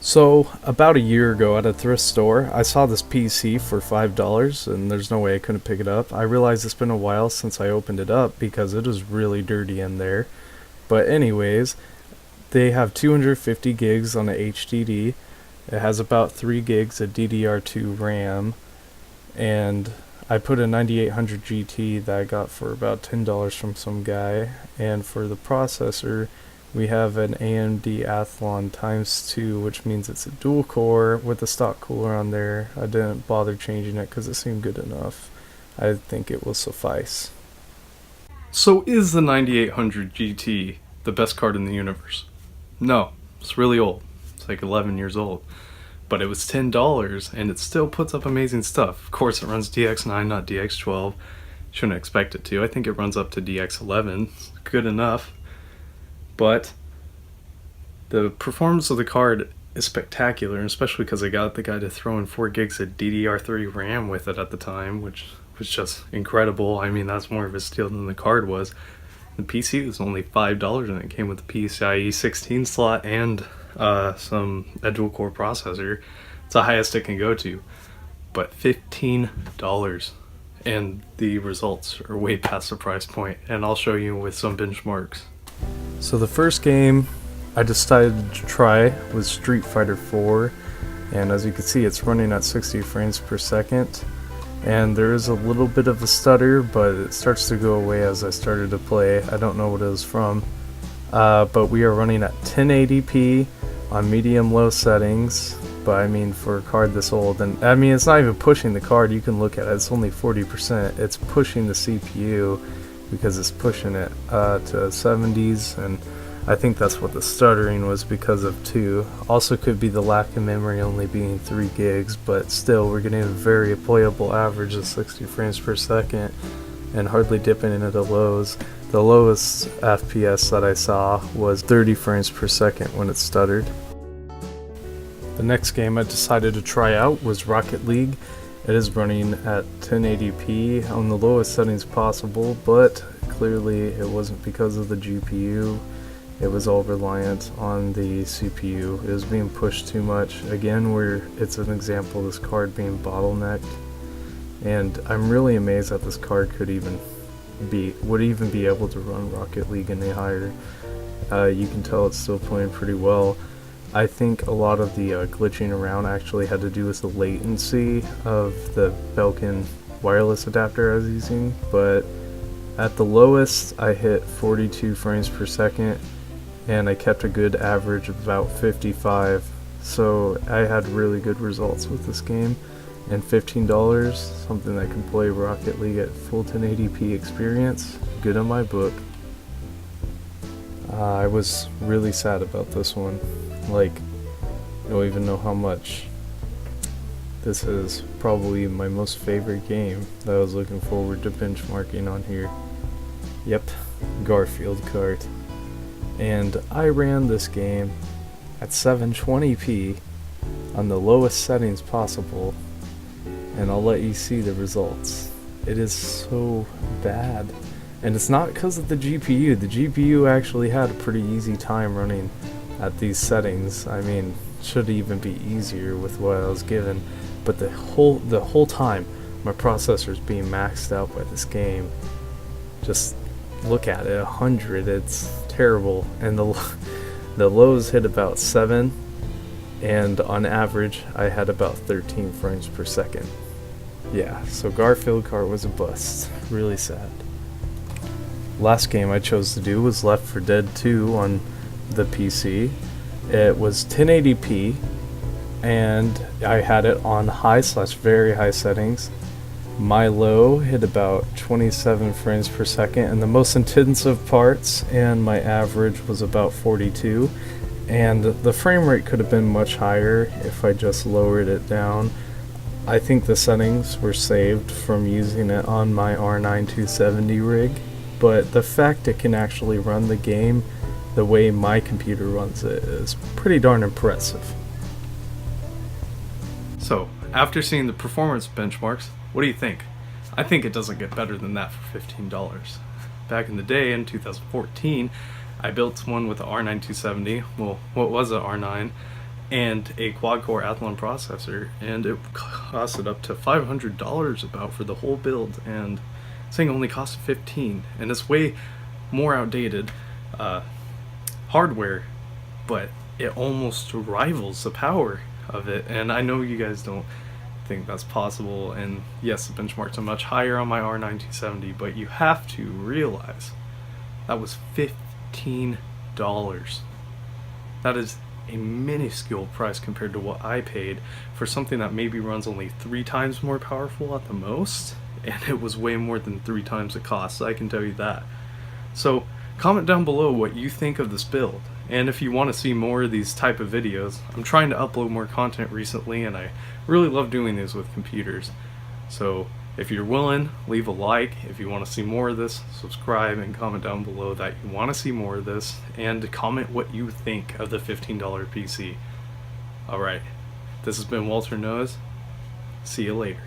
So, about a year ago at a thrift store, I saw this PC for $5 and there's no way I couldn't pick it up. I realized it's been a while since I opened it up because it is really dirty in there. But anyways, they have 250 gigs on the HDD. It has about 3 gigs of DDR2 RAM, and I put a 9800 GT that I got for about $10 from some guy. And for the processor, we have an Amd Athlon ×2, which means it's a dual core with a stock cooler on there. I didn't bother changing it because it seemed good enough. I think it will suffice. So is the 9800 GT the best card in the universe? No, it's really old. It's like 11 years old. But it was $10 and it still puts up amazing stuff. Of course it runs DX9, not DX12. Shouldn't expect it to. I think it runs up to DX11. It's good enough. But the performance of the card is spectacular, and especially because I got the guy to throw in 4 gigs of DDR3 RAM with it at the time, which was just incredible. I mean, that's more of a steal than the card was. The PC was only $5 and it came with the PCIe 16 slot and a dual core processor. It's the highest it can go to. But $15. And the results are way past the price point, and I'll show you with some benchmarks. So the first game I decided to try was Street Fighter 4, and as you can see it's running at 60 frames per second, and there is a little bit of a stutter, but it starts to go away as I started to play. I don't know what it was from, but we are running at 1080p on medium-low settings. But I mean, for a card this old, and I mean it's not even pushing the card, you can look at it, it's only 40%. It's pushing the CPU because it's pushing it to 70s, and I think that's what the stuttering was because of too. Also could be the lack of memory only being 3 gigs, but still we're getting a very playable average of 60 frames per second and hardly dipping into the lows. The lowest FPS that I saw was 30 frames per second when it stuttered. The next game I decided to try out was Rocket League. It is running at 1080p on the lowest settings possible, but clearly it wasn't because of the GPU. It was all reliant on the CPU. It was being pushed too much. Again, it's an example of this card being bottlenecked, and I'm really amazed that this card would even be able to run Rocket League any higher. You can tell it's still playing pretty well. I think a lot of the glitching around actually had to do with the latency of the Belkin wireless adapter I was using, but at the lowest I hit 42 frames per second and I kept a good average of about 55, so I had really good results with this game. And $15, something that can play Rocket League at full 1080p experience, good in my book. I was really sad about this one. Like, I don't even know how much. This is probably my most favorite game that I was looking forward to benchmarking on here. Yep, Garfield Kart. And I ran this game at 720p on the lowest settings possible, and I'll let you see the results. It is so bad. And it's not because of the GPU. The GPU actually had a pretty easy time running at these settings. I mean, should even be easier with what I was given, but the whole time my processor's being maxed out by this game. Just look at it, 100, it's terrible. And the lows hit about 7, and on average I had about 13 frames per second. Yeah, so Garfield Kart was a bust. Really sad. Last game I chose to do was Left 4 Dead 2 on the PC. It was 1080p and I had it on high/very high settings. My low hit about 27 frames per second in the most intensive parts, and my average was about 42, and the frame rate could have been much higher if I just lowered it down. I think the settings were saved from using it on my R9 270 rig, but the fact it can actually run the game the way my computer runs it is pretty darn impressive. So, after seeing the performance benchmarks, what do you think? I think it doesn't get better than that for $15. Back in the day, in 2014, I built one with the R9 270, well, what was an R9, and a quad-core Athlon processor, and it costed up to $500 about for the whole build, and this thing only cost $15, and it's way more outdated hardware, but it almost rivals the power of it. And I know you guys don't think that's possible, and yes, the benchmarks are much higher on my R9 but you have to realize that was $15. That is a minuscule price compared to what I paid for something that maybe runs only 3 times more powerful at the most, and it was way more than 3 times the cost, I can tell you that. So comment down below what you think of this build, and if you want to see more of these type of videos. I'm trying to upload more content recently, and I really love doing these with computers. So if you're willing, leave a like. If you want to see more of this, subscribe, and comment down below that you want to see more of this, and comment what you think of the $15 PC. Alright, this has been Walter Knows. See you later.